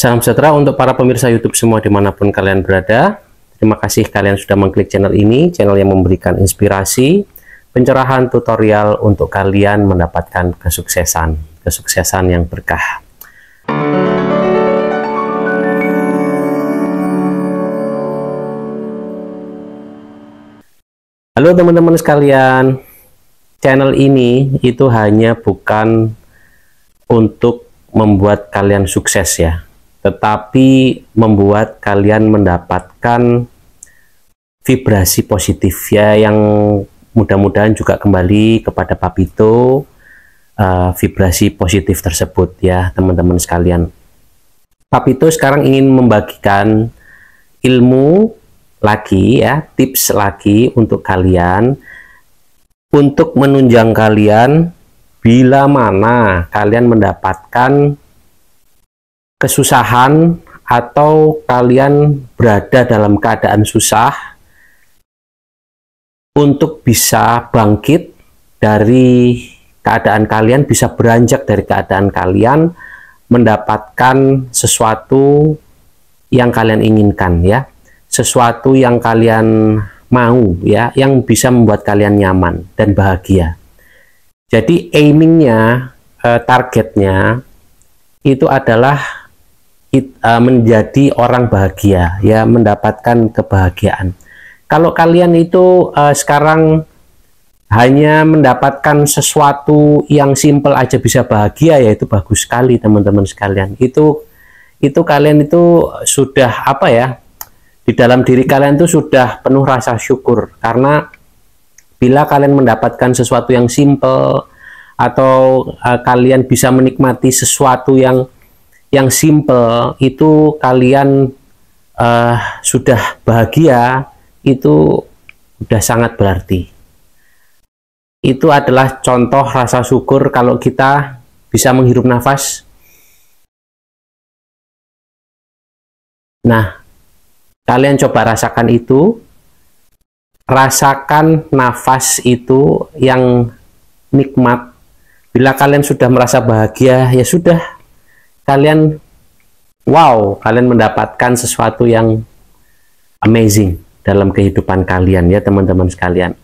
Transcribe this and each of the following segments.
Salam sejahtera untuk para pemirsa YouTube semua dimanapun kalian berada. Terima kasih kalian sudah mengklik channel ini, channel yang memberikan inspirasi, pencerahan, tutorial untuk kalian mendapatkan kesuksesan yang berkah. Halo teman-teman sekalian, channel ini itu hanya bukan untuk membuat kalian sukses ya, tetapi membuat kalian mendapatkan vibrasi positif ya, yang mudah-mudahan juga kembali kepada Papito vibrasi positif tersebut ya teman-teman sekalian. Papito sekarang ingin membagikan ilmu lagi ya, tips lagi untuk kalian, untuk menunjang kalian bila mana kalian mendapatkan kesusahan atau kalian berada dalam keadaan susah, untuk bisa bangkit dari keadaan kalian, bisa beranjak dari keadaan kalian, mendapatkan sesuatu yang kalian inginkan ya, sesuatu yang kalian mau ya, yang bisa membuat kalian nyaman dan bahagia. Jadi aimingnya, targetnya itu adalah menjadi orang bahagia ya, mendapatkan kebahagiaan. Kalau kalian itu sekarang hanya mendapatkan sesuatu yang simple aja bisa bahagia, ya itu bagus sekali teman-teman sekalian. Itu kalian itu sudah apa ya, di dalam diri kalian itu sudah penuh rasa syukur, karena bila kalian mendapatkan sesuatu yang simple atau kalian bisa menikmati sesuatu yang simple, itu kalian sudah bahagia, itu sudah sangat berarti. Itu adalah contoh rasa syukur kalau kita bisa menghirup nafas. Nah, kalian coba rasakan itu. Rasakan nafas itu yang nikmat. Bila kalian sudah merasa bahagia, ya sudah, kalian wow, kalian mendapatkan sesuatu yang amazing dalam kehidupan kalian ya teman-teman sekalian.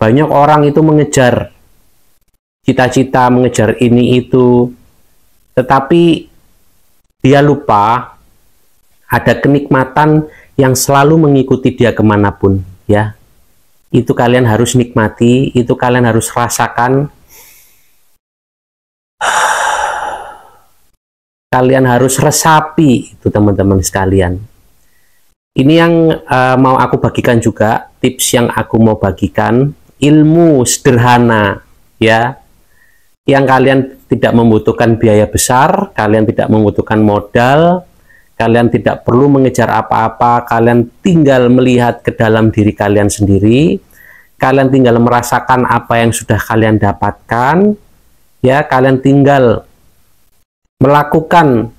Banyak orang itu mengejar cita-cita, mengejar ini itu, tetapi dia lupa ada kenikmatan yang selalu mengikuti dia kemanapun ya. Itu kalian harus nikmati, itu kalian harus rasakan, kalian harus resapi itu teman-teman sekalian. Ini yang mau aku bagikan juga, tips yang aku mau bagikan, ilmu sederhana ya, yang kalian tidak membutuhkan biaya besar, kalian tidak membutuhkan modal, kalian tidak perlu mengejar apa-apa, kalian tinggal melihat ke dalam diri kalian sendiri, kalian tinggal merasakan apa yang sudah kalian dapatkan ya, kalian tinggal melakukan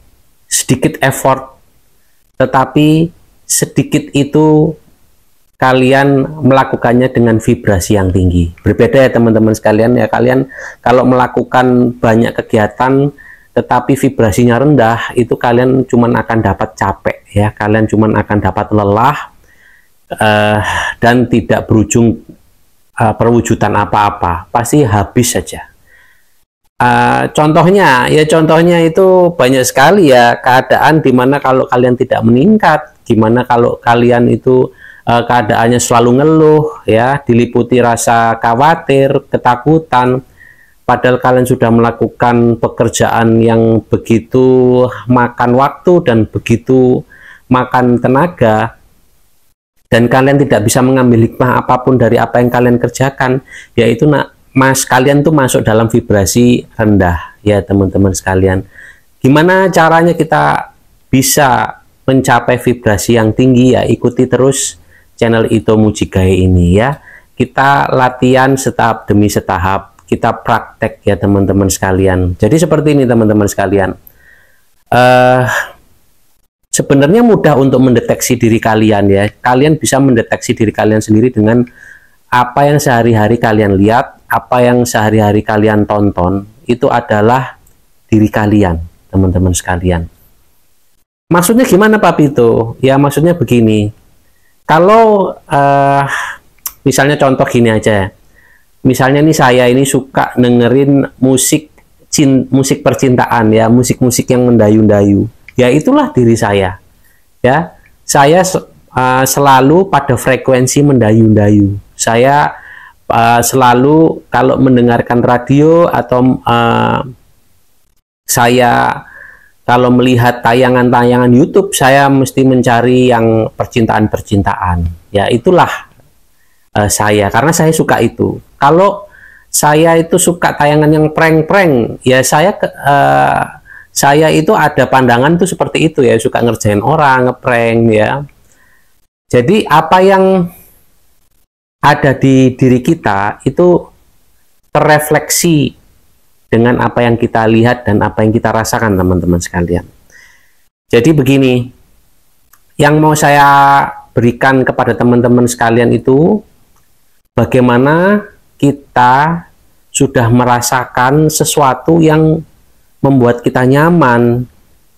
sedikit effort, tetapi sedikit itu kalian melakukannya dengan vibrasi yang tinggi. Berbeda ya teman-teman sekalian ya, kalian kalau melakukan banyak kegiatan tetapi vibrasinya rendah, itu kalian cuman akan dapat capek ya, kalian cuman akan dapat lelah dan tidak berujung perwujudan apa-apa, pasti habis saja. Contohnya itu banyak sekali ya, keadaan dimana kalau kalian tidak meningkat, gimana kalau kalian itu keadaannya selalu ngeluh ya, diliputi rasa khawatir, ketakutan, padahal kalian sudah melakukan pekerjaan yang begitu makan waktu dan begitu makan tenaga, dan kalian tidak bisa mengambil hikmah apapun dari apa yang kalian kerjakan, yaitu kalian tuh masuk dalam vibrasi rendah ya teman-teman sekalian. Gimana caranya kita bisa mencapai vibrasi yang tinggi ya? Ikuti terus channel Ito Mujigae ini ya. Kita latihan setahap demi setahap, kita praktek ya teman-teman sekalian. Jadi seperti ini teman-teman sekalian, sebenarnya mudah untuk mendeteksi diri kalian ya. Kalian bisa mendeteksi diri kalian sendiri dengan apa yang sehari-hari kalian lihat, apa yang sehari-hari kalian tonton, itu adalah diri kalian teman-teman sekalian. Maksudnya gimana Pak Pito? Ya maksudnya begini, kalau misalnya contoh gini aja, misalnya nih saya ini suka dengerin musik percintaan ya, musik-musik yang mendayu-dayu, ya itulah diri saya. Ya, saya selalu pada frekuensi mendayu-dayu. Saya selalu kalau mendengarkan radio atau saya kalau melihat tayangan-tayangan YouTube, saya mesti mencari yang percintaan-percintaan. Ya, itulah saya, karena saya suka itu. Kalau saya itu suka tayangan yang prank-prank, ya saya itu ada pandangan tuh seperti itu ya, suka ngerjain orang, ngeprank ya. Jadi apa yang ada di diri kita itu terrefleksi dengan apa yang kita lihat dan apa yang kita rasakan, teman-teman sekalian. Jadi begini, yang mau saya berikan kepada teman-teman sekalian itu, bagaimana kita sudah merasakan sesuatu yang membuat kita nyaman,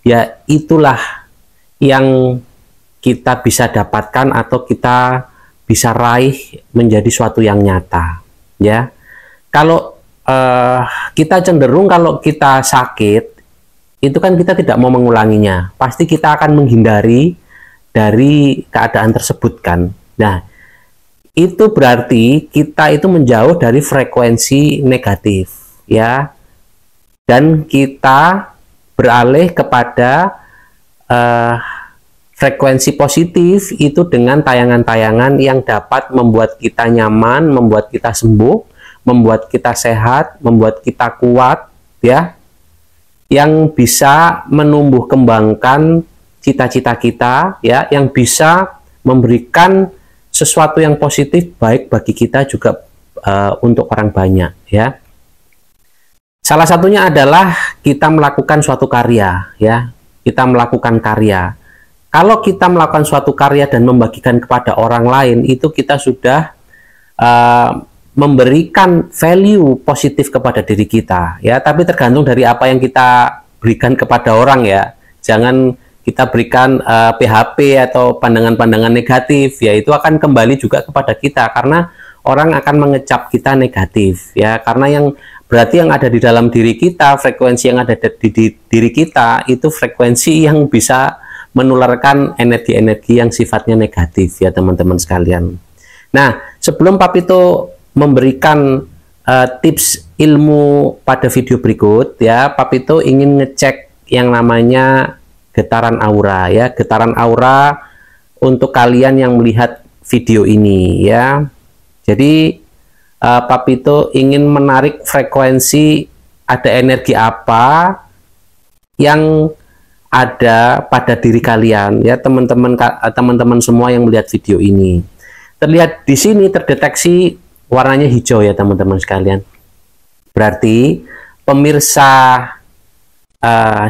ya itulah yang kita bisa dapatkan atau kita bisa raih menjadi suatu yang nyata. Ya, kalau kita cenderung kalau kita sakit, itu kan kita tidak mau mengulanginya. Pasti kita akan menghindari dari keadaan tersebut kan. Nah, itu berarti kita itu menjauh dari frekuensi negatif, ya. Dan kita beralih kepada frekuensi positif itu dengan tayangan-tayangan yang dapat membuat kita nyaman, membuat kita sembuh, membuat kita sehat, membuat kita kuat, ya, yang bisa menumbuh kembangkan cita-cita kita, ya, yang bisa memberikan sesuatu yang positif baik bagi kita juga untuk orang banyak, ya. Salah satunya adalah kita melakukan suatu karya, ya, kita melakukan karya. Kalau kita melakukan suatu karya dan membagikan kepada orang lain, itu kita sudah memberikan value positif kepada diri kita, ya. Tapi tergantung dari apa yang kita berikan kepada orang, ya. Jangan kita berikan PHP atau pandangan-pandangan negatif, ya itu akan kembali juga kepada kita karena orang akan mengecap kita negatif, ya. Karena yang berarti yang ada di dalam diri kita, frekuensi yang ada di diri kita itu frekuensi yang bisa menularkan energi-energi yang sifatnya negatif, ya teman-teman sekalian. Nah, sebelum Pak Pito memberikan tips ilmu pada video berikut, ya Pak Pito ingin ngecek yang namanya getaran aura, ya, getaran aura untuk kalian yang melihat video ini, ya. Jadi Pak Pito ingin menarik frekuensi, ada energi apa yang ada pada diri kalian, ya teman-teman semua yang melihat video ini. Terlihat di sini terdeteksi warnanya hijau, ya teman-teman sekalian. Berarti pemirsa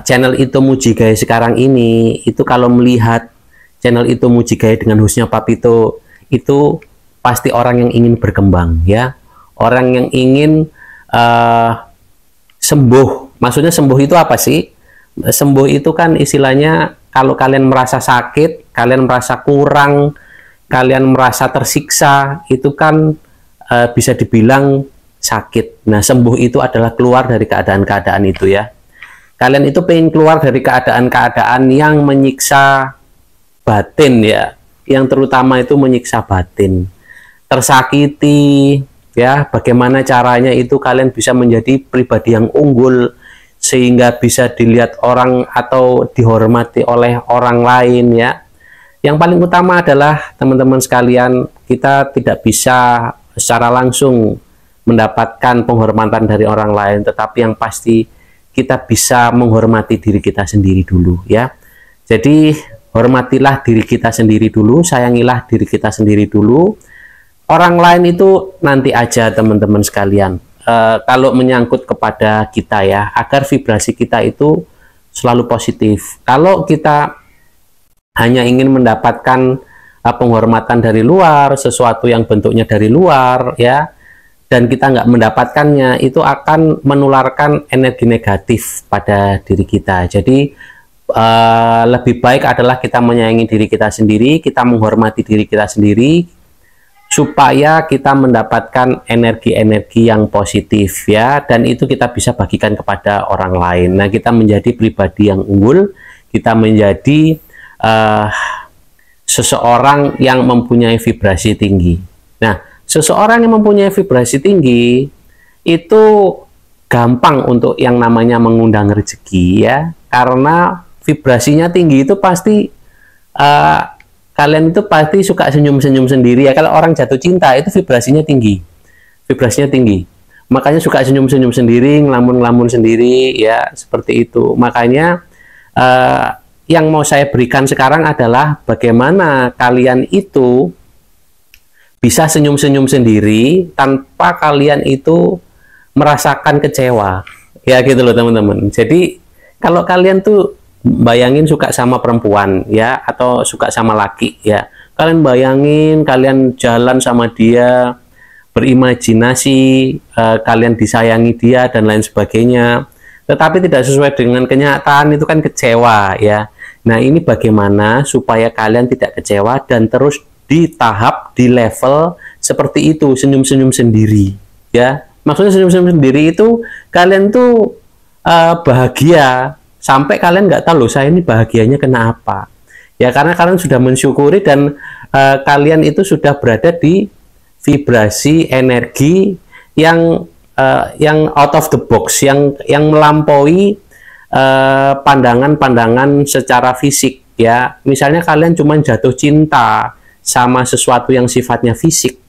channel Itu Mujigaya sekarang ini, itu kalau melihat channel Itu Mujigaya dengan hostnya Pak Pito, itu pasti orang yang ingin berkembang, ya. Orang yang ingin sembuh. Maksudnya sembuh itu apa sih? Sembuh itu kan istilahnya kalau kalian merasa sakit, kalian merasa kurang, kalian merasa tersiksa, itu kan bisa dibilang sakit. Nah, sembuh itu adalah keluar dari keadaan-keadaan itu, ya. Kalian itu pengen keluar dari keadaan-keadaan yang menyiksa batin, ya, yang terutama itu menyiksa batin, tersakiti, ya. Bagaimana caranya itu kalian bisa menjadi pribadi yang unggul sehingga bisa dilihat orang atau dihormati oleh orang lain, ya. Yang paling utama adalah teman-teman sekalian, kita tidak bisa secara langsung mendapatkan penghormatan dari orang lain, tetapi yang pasti kita bisa menghormati diri kita sendiri dulu, ya. Jadi hormatilah diri kita sendiri dulu, sayangilah diri kita sendiri dulu. Orang lain itu nanti aja teman-teman sekalian. Kalau menyangkut kepada kita, ya, agar vibrasi kita itu selalu positif. Kalau kita hanya ingin mendapatkan penghormatan dari luar, sesuatu yang bentuknya dari luar, ya, dan kita nggak mendapatkannya, itu akan menularkan energi negatif pada diri kita. Jadi lebih baik adalah kita menyayangi diri kita sendiri, kita menghormati diri kita sendiri, supaya kita mendapatkan energi-energi yang positif ya, dan itu kita bisa bagikan kepada orang lain. Nah, kita menjadi pribadi yang unggul, kita menjadi seseorang yang mempunyai vibrasi tinggi. Nah, seseorang yang mempunyai vibrasi tinggi itu gampang untuk yang namanya mengundang rezeki ya, karena vibrasinya tinggi itu pasti kalian itu pasti suka senyum-senyum sendiri ya. Kalau orang jatuh cinta itu vibrasinya tinggi, makanya suka senyum-senyum sendiri, ngelamun-ngelamun sendiri ya, seperti itu. Makanya yang mau saya berikan sekarang adalah bagaimana kalian itu bisa senyum-senyum sendiri tanpa kalian itu merasakan kecewa ya, gitu loh teman-teman. Jadi kalau kalian tuh bayangin suka sama perempuan ya, atau suka sama laki ya, kalian bayangin kalian jalan sama dia, berimajinasi kalian disayangi dia dan lain sebagainya, tetapi tidak sesuai dengan kenyataan, itu kan kecewa ya. Nah, ini bagaimana supaya kalian tidak kecewa dan terus di tahap, di level seperti itu, senyum-senyum sendiri ya. Maksudnya senyum-senyum sendiri itu kalian tuh bahagia sampai kalian nggak tahu loh, saya ini bahagianya kenapa ya, karena kalian sudah mensyukuri dan kalian itu sudah berada di vibrasi energi yang out of the box, yang melampaui pandangan-pandangan secara fisik ya. Misalnya kalian cuma jatuh cinta sama sesuatu yang sifatnya fisik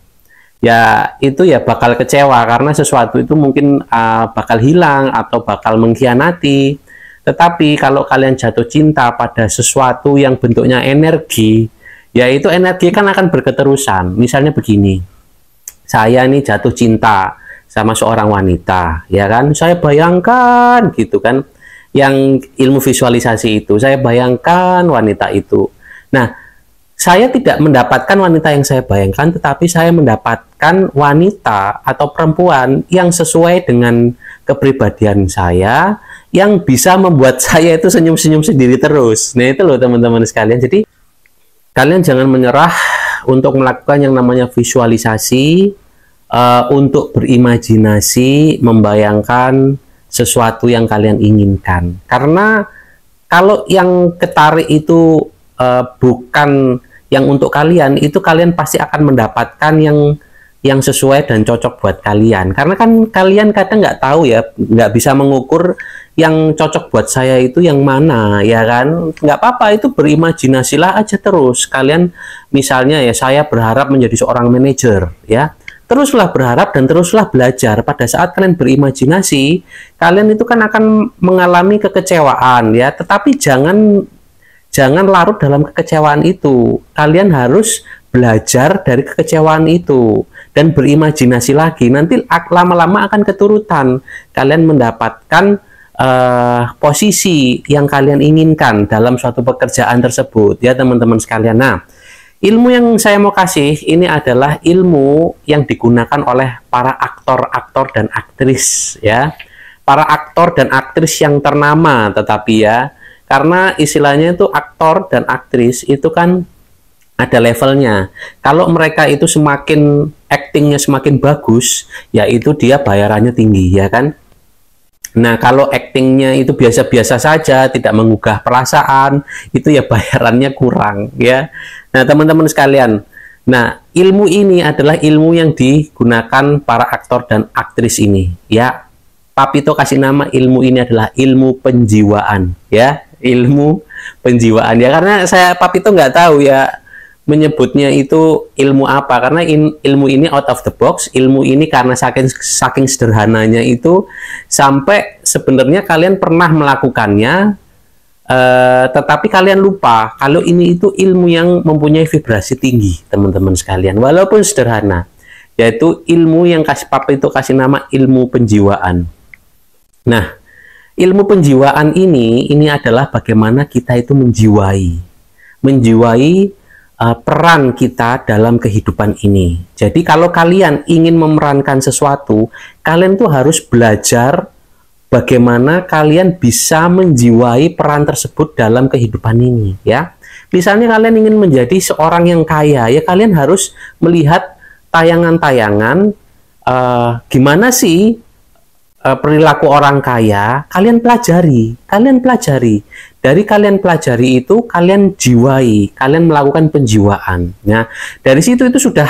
ya, itu ya bakal kecewa karena sesuatu itu mungkin bakal hilang atau bakal mengkhianati. Tetapi kalau kalian jatuh cinta pada sesuatu yang bentuknya energi, ya itu energi kan akan berketerusan. Misalnya begini, saya nih jatuh cinta sama seorang wanita, ya kan? Saya bayangkan gitu kan, yang ilmu visualisasi itu, saya bayangkan wanita itu. Nah, saya tidak mendapatkan wanita yang saya bayangkan, tetapi saya mendapatkan wanita atau perempuan yang sesuai dengan kepribadian saya, yang bisa membuat saya itu senyum-senyum sendiri terus. Nah, itu loh teman-teman sekalian. Jadi, kalian jangan menyerah untuk melakukan yang namanya visualisasi, untuk berimajinasi, membayangkan sesuatu yang kalian inginkan. Karena kalau yang ketarik itu bukan yang untuk kalian, itu kalian pasti akan mendapatkan yang sesuai dan cocok buat kalian. Karena kan kalian kadang nggak tahu ya, nggak bisa mengukur yang cocok buat saya itu yang mana ya kan. Nggak apa-apa, itu berimajinasilah aja terus. Kalian misalnya ya, saya berharap menjadi seorang manajer ya, teruslah berharap dan teruslah belajar. Pada saat kalian berimajinasi, kalian itu kan akan mengalami kekecewaan ya, tetapi jangan larut dalam kekecewaan itu. Kalian harus belajar dari kekecewaan itu dan berimajinasi lagi. Nanti lama-lama akan keturutan. Kalian mendapatkan posisi yang kalian inginkan dalam suatu pekerjaan tersebut ya teman-teman sekalian. Nah, ilmu yang saya mau kasih ini adalah ilmu yang digunakan oleh para aktor dan aktris ya. Para aktor dan aktris yang ternama, tetapi ya, karena istilahnya itu aktor dan aktris itu kan ada levelnya. Kalau mereka itu semakin actingnya semakin bagus, ya itu dia bayarannya tinggi ya kan. Nah, kalau actingnya itu biasa-biasa saja, tidak menggugah perasaan, itu ya bayarannya kurang ya. Nah, teman-teman sekalian, nah ilmu ini adalah ilmu yang digunakan para aktor dan aktris ini ya. Papito kasih nama ilmu ini adalah ilmu penjiwaan ya, ilmu penjiwaan ya, karena saya Papito nggak tahu ya menyebutnya itu ilmu apa, karena ilmu ini out of the box. Ilmu ini karena saking sederhananya itu sampai sebenarnya kalian pernah melakukannya, tetapi kalian lupa kalau ini itu ilmu yang mempunyai vibrasi tinggi teman-teman sekalian, walaupun sederhana, yaitu ilmu yang Papito kasih nama ilmu penjiwaan. Nah, ilmu penjiwaan ini adalah bagaimana kita itu menjiwai peran kita dalam kehidupan ini. Jadi kalau kalian ingin memerankan sesuatu, kalian tuh harus belajar bagaimana kalian bisa menjiwai peran tersebut dalam kehidupan ini, ya. Misalnya kalian ingin menjadi seorang yang kaya, ya kalian harus melihat tayangan-tayangan gimana sih perilaku orang kaya. Kalian pelajari. Dari kalian pelajari itu, kalian jiwai, kalian melakukan penjiwaan. Nah, dari situ itu sudah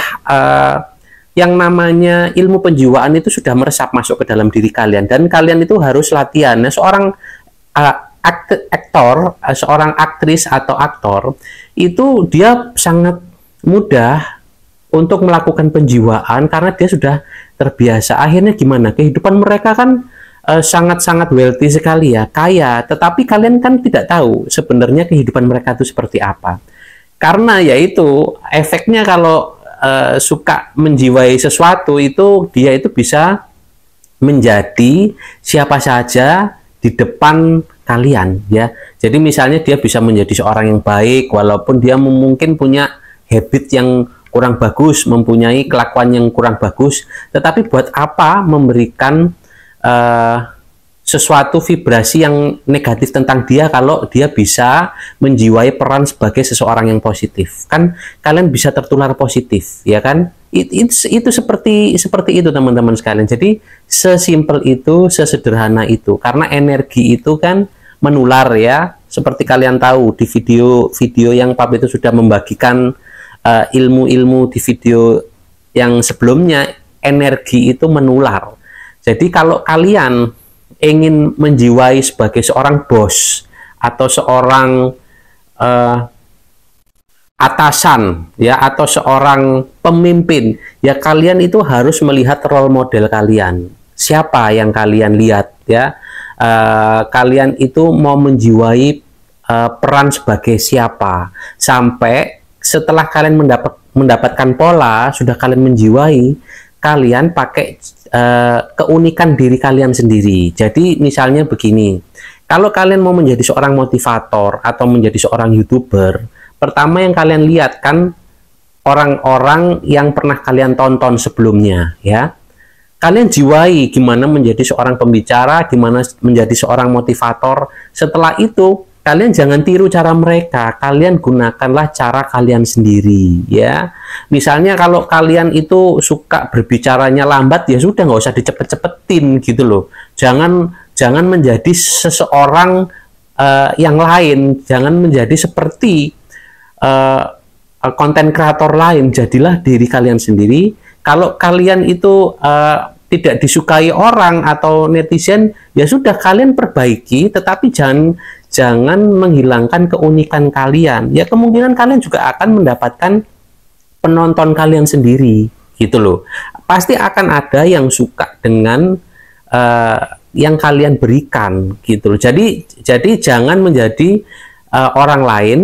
yang namanya ilmu penjiwaan itu sudah meresap masuk ke dalam diri kalian, dan kalian itu harus latihan. Nah, seorang aktor, seorang aktris atau aktor itu dia sangat mudah untuk melakukan penjiwaan karena dia sudah terbiasa. Akhirnya gimana? Kehidupan mereka kan sangat-sangat wealthy sekali ya, kaya. Tetapi kalian kan tidak tahu sebenarnya kehidupan mereka itu seperti apa. Karena yaitu efeknya kalau suka menjiwai sesuatu itu, dia itu bisa menjadi siapa saja di depan kalian, ya. Jadi misalnya dia bisa menjadi seorang yang baik walaupun dia mungkin punya habit yang kurang bagus, mempunyai kelakuan yang kurang bagus, tetapi buat apa memberikan sesuatu vibrasi yang negatif tentang dia kalau dia bisa menjiwai peran sebagai seseorang yang positif. Kan kalian bisa tertular positif, ya kan? Itu seperti itu teman-teman sekalian. Jadi sesimpel itu, sesederhana itu, karena energi itu kan menular, ya. Seperti kalian tahu di video yang Pap itu sudah membagikan ilmu-ilmu di video yang sebelumnya, energi itu menular. Jadi kalau kalian ingin menjiwai sebagai seorang bos atau seorang atasan, ya, atau seorang pemimpin, ya kalian itu harus melihat role model kalian. Siapa yang kalian lihat, ya? Kalian itu mau menjiwai peran sebagai siapa, sampai setelah kalian mendapatkan pola, sudah kalian menjiwai, kalian pakai keunikan diri kalian sendiri. Jadi misalnya begini, kalau kalian mau menjadi seorang motivator atau menjadi seorang YouTuber, pertama yang kalian lihat kan orang-orang yang pernah kalian tonton sebelumnya, ya. Kalian jiwai gimana menjadi seorang pembicara, gimana menjadi seorang motivator. Setelah itu kalian jangan tiru cara mereka, kalian gunakanlah cara kalian sendiri, ya. Misalnya kalau kalian itu suka berbicaranya lambat, ya sudah, nggak usah dicepet-cepetin gitu loh. Jangan menjadi seseorang yang lain, jangan menjadi seperti konten kreator lain. Jadilah diri kalian sendiri. Kalau kalian itu tidak disukai orang atau netizen, ya sudah kalian perbaiki, tetapi jangan menghilangkan keunikan kalian. Ya kemungkinan kalian juga akan mendapatkan penonton kalian sendiri, gitu loh. Pasti akan ada yang suka dengan yang kalian berikan, gitu loh. Jadi jangan menjadi orang lain,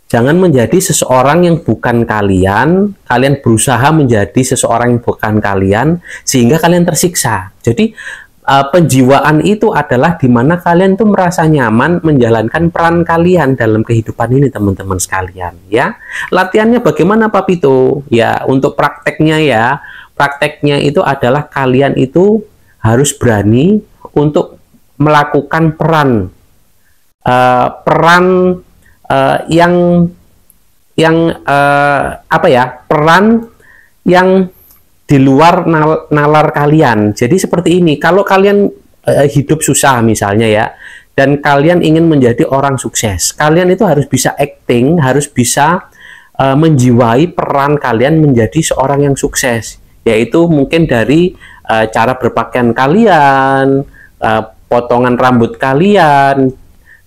jangan menjadi seseorang yang bukan kalian. Kalian berusaha menjadi seseorang yang bukan kalian sehingga kalian tersiksa. Jadi penjiwaan itu adalah dimana kalian tuh merasa nyaman menjalankan peran kalian dalam kehidupan ini, teman-teman sekalian, ya. Latihannya bagaimana, Pap itu? Ya, untuk prakteknya, ya. Prakteknya itu adalah kalian itu harus berani untuk melakukan peran peran yang di luar nalar kalian. Jadi seperti ini, kalau kalian hidup susah misalnya, ya, dan kalian ingin menjadi orang sukses, kalian itu harus bisa acting, harus bisa menjiwai peran kalian menjadi seorang yang sukses, yaitu mungkin dari cara berpakaian kalian, potongan rambut kalian,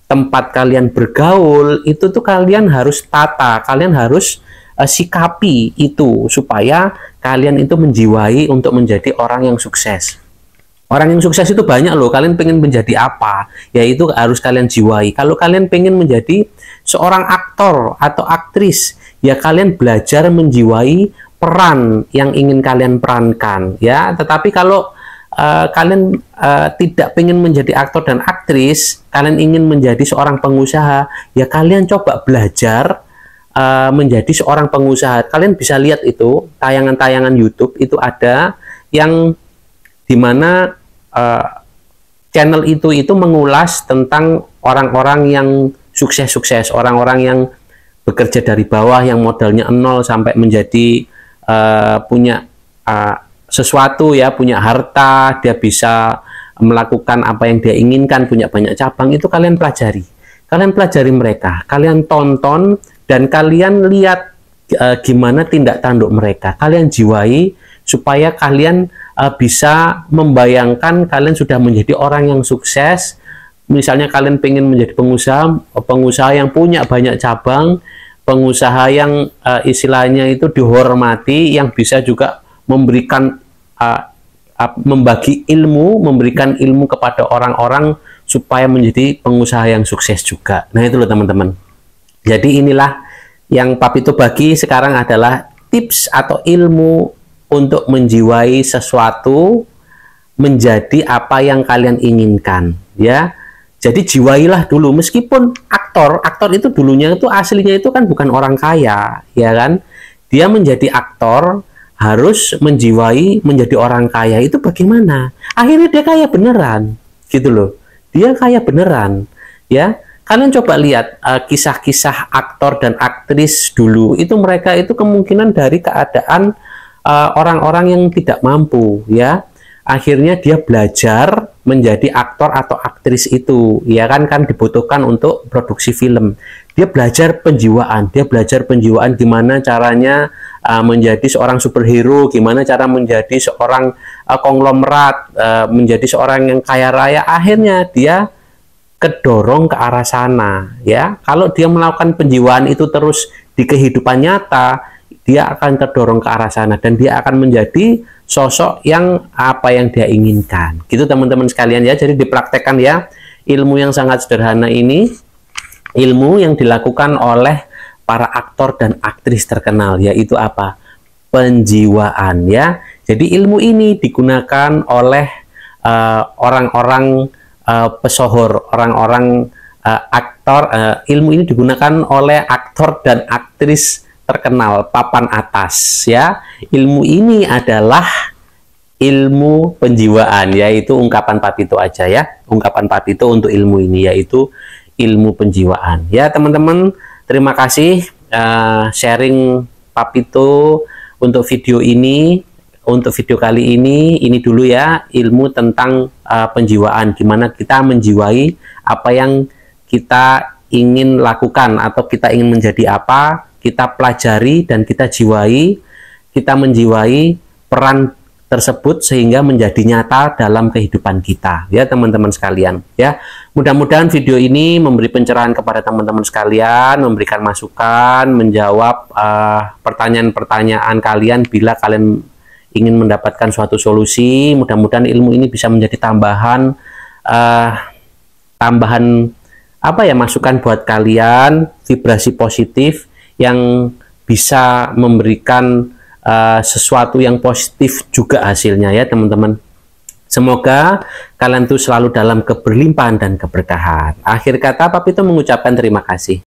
tempat kalian bergaul, itu tuh kalian harus tata, kalian harus sikapi itu supaya kalian itu menjiwai untuk menjadi orang yang sukses. Orang yang sukses itu banyak loh. Kalian pengen menjadi apa, ya itu harus kalian jiwai. Kalau kalian pengen menjadi seorang aktor atau aktris, ya kalian belajar menjiwai peran yang ingin kalian perankan, ya. Tetapi kalau kalian tidak pengen menjadi aktor dan aktris, kalian ingin menjadi seorang pengusaha, ya kalian coba belajar menjadi seorang pengusaha. Kalian bisa lihat itu tayangan-tayangan YouTube, itu ada yang dimana channel itu mengulas tentang orang-orang yang sukses-sukses, orang-orang yang bekerja dari bawah, yang modalnya nol sampai menjadi punya sesuatu ya, punya harta, dia bisa melakukan apa yang dia inginkan, punya banyak cabang. Itu kalian pelajari. Kalian pelajari mereka, kalian tonton, dan kalian lihat gimana tindak tanduk mereka. Kalian jiwai supaya kalian bisa membayangkan kalian sudah menjadi orang yang sukses. Misalnya kalian pengen menjadi pengusaha yang punya banyak cabang, pengusaha yang istilahnya itu dihormati, yang bisa juga memberikan membagi ilmu, memberikan ilmu kepada orang-orang supaya menjadi pengusaha yang sukses juga. Nah itu loh teman-teman. Jadi inilah yang Papito bagi sekarang adalah tips atau ilmu untuk menjiwai sesuatu menjadi apa yang kalian inginkan, ya. Jadi jiwailah dulu, meskipun aktor itu dulunya itu aslinya itu kan bukan orang kaya, ya kan? Dia menjadi aktor harus menjiwai menjadi orang kaya. Itu bagaimana? Akhirnya dia kaya beneran, gitu loh. Dia kaya beneran, ya. Kalian coba lihat kisah-kisah aktor dan aktris dulu, itu mereka itu kemungkinan dari keadaan orang-orang yang tidak mampu, ya. Akhirnya dia belajar menjadi aktor atau aktris itu, ya kan dibutuhkan untuk produksi film. Dia belajar penjiwaan, gimana caranya menjadi seorang superhero, gimana cara menjadi seorang konglomerat, menjadi seorang yang kaya raya. Akhirnya dia kedorong ke arah sana, ya. Kalau dia melakukan penjiwaan itu terus di kehidupan nyata, dia akan terdorong ke arah sana dan dia akan menjadi sosok yang apa yang dia inginkan. Gitu teman-teman sekalian ya. Jadi dipraktekkan ya ilmu yang sangat sederhana ini, ilmu yang dilakukan oleh para aktor dan aktris terkenal, yaitu apa? Penjiwaan ya. Jadi ilmu ini digunakan oleh orang-orang pesohor, orang-orang aktor. Ilmu ini digunakan oleh aktor dan aktris terkenal papan atas ya. Ilmu ini adalah ilmu penjiwaan, yaitu ungkapan Papito aja ya. Ungkapan Papito untuk ilmu ini yaitu ilmu penjiwaan. Ya teman-teman, terima kasih sharing Papito untuk video ini. Untuk video kali ini dulu ya, ilmu tentang penjiwaan, gimana kita menjiwai apa yang kita ingin lakukan atau kita ingin menjadi apa. Kita pelajari dan kita jiwai, kita menjiwai peran tersebut sehingga menjadi nyata dalam kehidupan kita ya teman-teman sekalian ya. Mudah-mudahan video ini memberi pencerahan kepada teman-teman sekalian, memberikan masukan, menjawab pertanyaan-pertanyaan kalian bila kalian ingin mendapatkan suatu solusi. Mudah-mudahan ilmu ini bisa menjadi tambahan apa ya, masukan buat kalian, vibrasi positif yang bisa memberikan sesuatu yang positif juga hasilnya ya teman-teman. Semoga kalian tuh selalu dalam keberlimpahan dan keberkahan. Akhir kata Papito mengucapkan terima kasih.